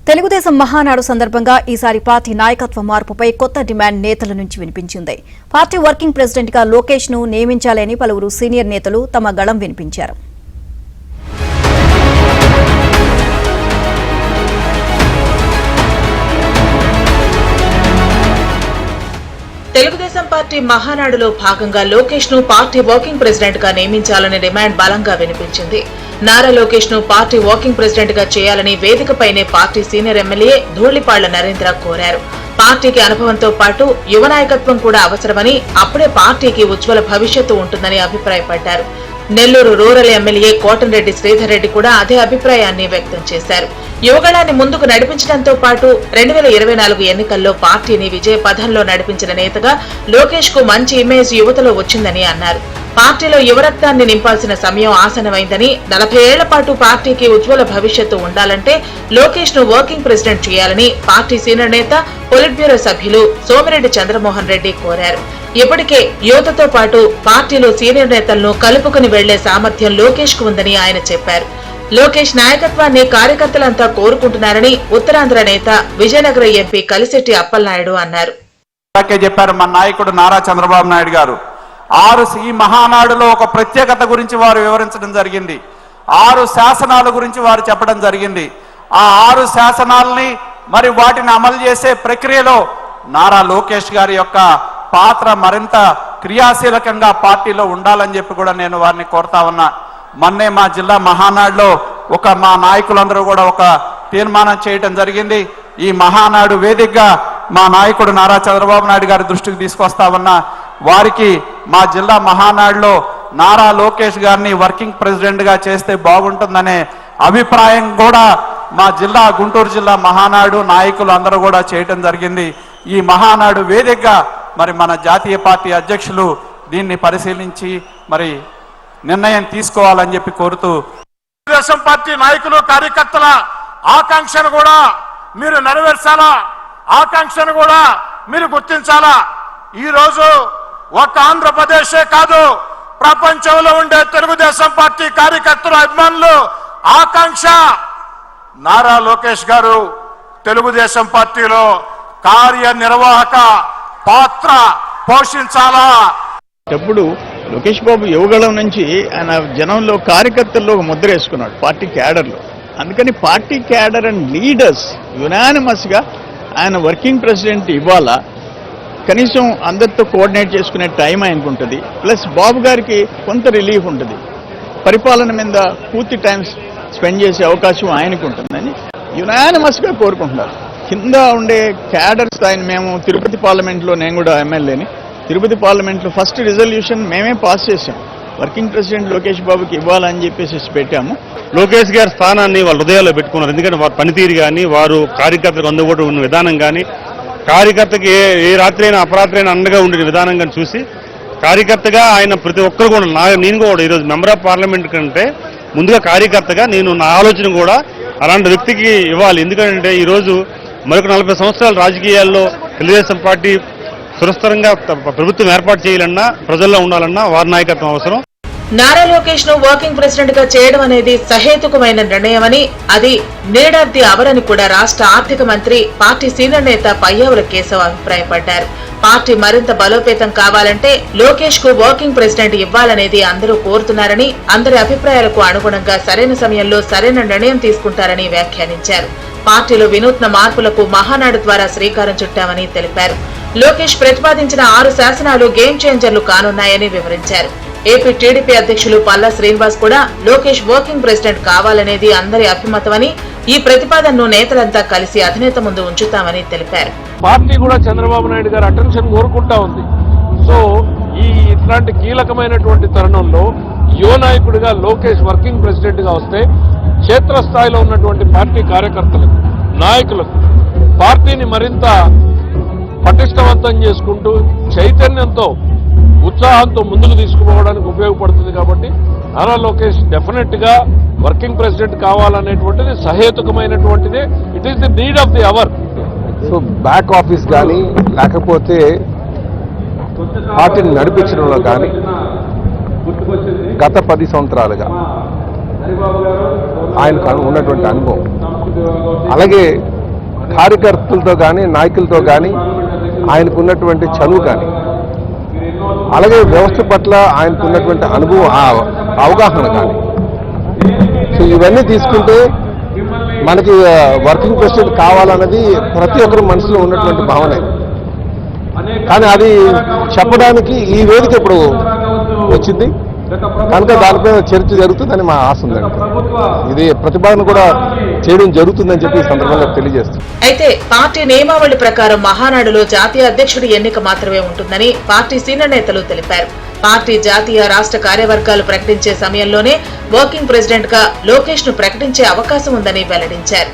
తెలుగుదేశం మహానాడు సందర్భంగా ఈసారి పార్టీ నాయకత్వ మార్పుపై కొత్త డిమాండ్ నేతల నుంచి వినిపించింది. పార్టీ వర్కింగ్ ప్రెసిడెంట్ గా లోకేష్ ను నియమించాలని పలువురు సీనియర్ నేతలు తమ గళం వినిపించారు. తెలుగుదేశం పార్టీ మహానాడులో భాగంగా లోకేష్ ను పార్టీ వర్కింగ్ ప్రెసిడెంట్ గా నియమించాలనే డిమాండ్ బలంగా వినిపించింది. నారా లోకేష్ ను పార్టీ వర్కింగ్ ప్రెసిడెంట్ గా చేయాలని వేదికపైనే party senior MLA Dhulipalla Narendra కోరారు. పార్టీకి అనుభవంతో పాటు యువ నాయకత్వం కూడా అవసరమని, అప్పుడే పార్టీకి ఉజ్వల భవిష్యత్తు ఉంటుందని అభిప్రాయపడ్డారు. నెల్లూరు రూరల్ ఎమ్మెల్యే కోటంరెడ్డి శ్రీధర్ రెడ్డి కూడా అదే అభిప్రాయాన్ని వ్యక్తం చేశారు. యువగళాన్ని ముందుకు నడిపించడంతో పాటు 2024 ఎన్నికల్లో పార్టీని విజయ పథంలో నడిపించిన నేతగా లోకేష్ కు మంచి ఇమేజ్ యువతలో వచ్చిందని అన్నారు. పార్టీలో యువరక్తాన్ని నింపాల్సిన సమయం ఆసనమైందని, 40 ఏళ్ల పాటు పార్టీకి ఉజ్వల భవిష్యత్తు ఉండాలంటే లోకేష్ ను వర్కింగ్ ప్రెసిడెంట్ చేయాలని పార్టీ సీనియర్ నేత, పొలిట్ బ్యూరో సభ్యులు సోమిరెడ్డి చంద్రమోహన్ రెడ్డి కోరారు. ఇప్పటికే యువతతో పాటు పార్టీలో సీనియర్ నేతలను కలుపుకుని వెళ్లే సామర్థ్యం లోకేష్ కు ఉందని ఆయన చెప్పారు. లోకేష్ నాయకత్వాన్ని కార్యకర్తలంతా కోరుకుంటున్నారని ఉత్తరాంధ్ర నేత, విజయనగరం ఎంపీ కలిశెట్టి అప్పలనాయుడు అన్నారు. చెప్పారు మన నాయకుడు నారా చంద్రబాబు నాయుడు గారు. ఈ మహానాడులో ఒక ప్రత్యేకత గురించి వారు వివరించడం జరిగింది. 6 శాసనాల గురించి వారు చెప్పడం జరిగింది. ఆ 6 శాసనాలని మరి వాటిని అమలు చేసే ప్రక్రియలో నారా లోకేష్ గారి యొక్క పాత్ర మరింత క్రియాశీలకంగా పార్టీలో ఉండాలని చెప్పి కూడా నేను వారిని కోరుతా ఉన్నా. మొన్నే మా జిల్లా మహానాడులో మా నాయకులందరూ కూడా ఒక తీర్మానం చేయటం జరిగింది. ఈ మహానాడు వేదికగా మా నాయకుడు నారా చంద్రబాబు నాయుడు గారి దృష్టికి తీసుకొస్తా ఉన్నా. వారికి మా జిల్లా మహానాడులో నారా లోకేష్ గారిని వర్కింగ్ ప్రెసిడెంట్ గా చేస్తే బాగుంటుందనే అభిప్రాయం కూడా మా జిల్లా గుంటూరు జిల్లా మహానాడు నాయకులు అందరూ కూడా చేయటం జరిగింది. ఈ మహానాడు వేదికగా మరి మన జాతీయ పార్టీ అధ్యక్షులు దీన్ని పరిశీలించి మరి నిర్ణయం తీసుకోవాలని చెప్పి కోరుతూ, తెలుగుదేశం పార్టీ నాయకులు కార్యకర్తల ఆకాంక్షను కూడా మీరు నెరవేర్చాలా, ఆకాంక్షను కూడా మీరు గుర్తించాలా. ఈరోజు ఒక ఆంధ్రప్రదేశే కాదు, ప్రపంచంలో ఉండే తెలుగుదేశం పార్టీ కార్యకర్తల అభిమానులు ఆకాంక్ష నారా లోకేష్ గారు తెలుగుదేశం పార్టీలో కార్యనిర్వాహక పాత్ర పోషించాలా. ఎప్పుడు లోకేష్ బాబు యువగళం నుంచి ఆయన జనంలో కార్యకర్తల్లో ఒక ముద్ర వేసుకున్నాడు పార్టీ క్యాడర్లో. అందుకని పార్టీ క్యాడర్ అండ్ లీడర్స్ యునానిమస్గా ఆయన వర్కింగ్ ప్రెసిడెంట్ ఇవ్వాలా. కనీసం అందరితో కోఆర్డినేట్ చేసుకునే టైం ఆయనకు ఉంటుంది. ప్లస్ బాబు గారికి కొంత రిలీఫ్ ఉంటుంది, పరిపాలన మీద పూర్తి టైం స్పెండ్ చేసే అవకాశం ఆయనకు ఉంటుందని యునానిమస్గా కోరుకుంటున్నారు. కింద ఉండే క్యాడర్స్ ఆయన, మేము తిరుపతి పార్లమెంట్లో, నేను కూడా ఎమ్మెల్యేని, తిరుపతి పార్లమెంట్లో ఫస్ట్ రిజల్యూషన్ మేమే పాస్ చేసాం. వర్కింగ్ ప్రెసిడెంట్ లోకేష్ బాబుకి ఇవ్వాలని చెప్పేసి పెట్టాము. లోకేష్ గారి స్థానాన్ని వాళ్ళ హృదయాల్లో పెట్టుకున్నారు. ఎందుకంటే వారి పనితీరు కానీ, వారు కార్యకర్తలకు అందుబాటు ఉన్న విధానం కానీ, కార్యకర్తకి ఏ రాత్రి అయినా అపరాత్రి అయినా అండగా ఉండే విధానం కానీ చూసి కార్యకర్తగా ఆయన ప్రతి ఒక్కరు కూడా, నేను కూడా ఈరోజు మెంబర్ ఆఫ్ పార్లమెంట్ కంటే ముందుగా కార్యకర్తగా నా ఆలోచన కూడా అలాంటి వ్యక్తికి ఇవ్వాలి. ఎందుకంటే ఈరోజు మరొక 40 సంవత్సరాల రాజకీయాల్లో తెలుగుదేశం పార్టీ సురస్థిరంగా ప్రభుత్వం ఏర్పాటు చేయాలన్నా, ప్రజల్లో ఉండాలన్నా వారి నాయకత్వం అవసరం. నారా లోకేష్ ను వర్కింగ్ ప్రెసిడెంట్ గా చేయడం అనేది సహేతుకమైన నిర్ణయమని, అది నీడ్ ఆఫ్ ది అవర్ అని కూడా రాష్ట్ర ఆర్థిక మంత్రి, పార్టీ సీనియర్ నేత పయ్యావుల కేశవ్ అభిప్రాయపడ్డారు. పార్టీ మరింత బలోపేతం కావాలంటే లోకేష్ కు వర్కింగ్ ప్రెసిడెంట్ ఇవ్వాలనేది అందరూ కోరుతున్నారని, అందరి అభిప్రాయాలకు అనుగుణంగా సరైన సమయంలో సరైన నిర్ణయం తీసుకుంటారని వ్యాఖ్యానించారు. పార్టీలో వినూత్న మార్పులకు మహానాడు ద్వారా శ్రీకారం చుట్టామని తెలిపారు. లోకేష్ ప్రతిపాదించిన 6 శాసనాలు గేమ్ చేంజర్లు కానున్నాయని వివరించారు. ఏపీ టీడీపీ అధ్యక్షులు పల్లా శ్రీనివాస్ కూడా లోకేష్ వర్కింగ్ ప్రెసిడెంట్ కావాలనేది అందరి అభిమతమని, ఈ ప్రతిపాదనను నేతలంతా కలిసి అధినేత ముందు ఉంచుతామని తెలిపారు. పార్టీ కూడా చంద్రబాబు నాయుడు గారు అటెన్షన్ కోరుకుంటా ఉంది. సో ఇట్లాంటి కీలకమైనటువంటి తరుణంలో యువ నాయకుడిగా లోకేష్ వర్కింగ్ ప్రెసిడెంట్ గా వస్తే క్షేత్రస్థాయిలో ఉన్నటువంటి పార్టీ కార్యకర్తలకు, నాయకులకు పార్టీని మరింత పటిష్టవంతం చేసుకుంటూ చైతన్యంతో, ఉత్సాహంతో ముందుకు తీసుకుపోవడానికి ఉపయోగపడుతుంది. కాబట్టి నారా లోకేష్ డెఫినెట్ గా వర్కింగ్ ప్రెసిడెంట్ కావాలనేటువంటిది సహేతుకమైనటువంటిదే. It is the need of the hour. So back office కానీ, లేకపోతే పార్టీని నడిపించడంలో కానీ గత 10 సంవత్సరాలుగా ఆయనకు ఉన్నటువంటి అనుభవం, అలాగే కార్యకర్తలతో కానీ నాయకులతో కానీ ఆయనకున్నటువంటి చనువు కానీ అలాగే వ్యవస్థ పట్ల ఆయనకున్నటువంటి అనుభవం అవగాహన కానీ సో ఇవన్నీ తీసుకుంటే మనకి వర్కింగ్ ప్రెసిడెంట్ కావాలన్నది ప్రతి ఒక్కరి మనసులో ఉన్నటువంటి భావనే. కానీ అది చెప్పడానికి ఈ వేదిక ఇప్పుడు వచ్చింది కనుక దానిపై చర్చ జరుగుతుందని మా ఆశ ఉందండి. ఇది ప్రతిపాదన కూడా చేయడం జరుగుతుందని చెప్పి ఈ సందర్భంగా తెలియజేస్తుంది. అయితే పార్టీ నియమావళి ప్రకారం మహానాడులో జాతీయ అధ్యక్షుడి ఎన్నిక మాత్రమే ఉంటుందని పార్టీ సీనియర్ నేతలు తెలిపారు. పార్టీ జాతీయ రాష్ట్ర కార్యవర్గాలు ప్రకటించే సమయంలోనే వర్కింగ్ ప్రెసిడెంట్ గా లోకేష్ ను ప్రకటించే అవకాశం ఉందని వెల్లడించారు.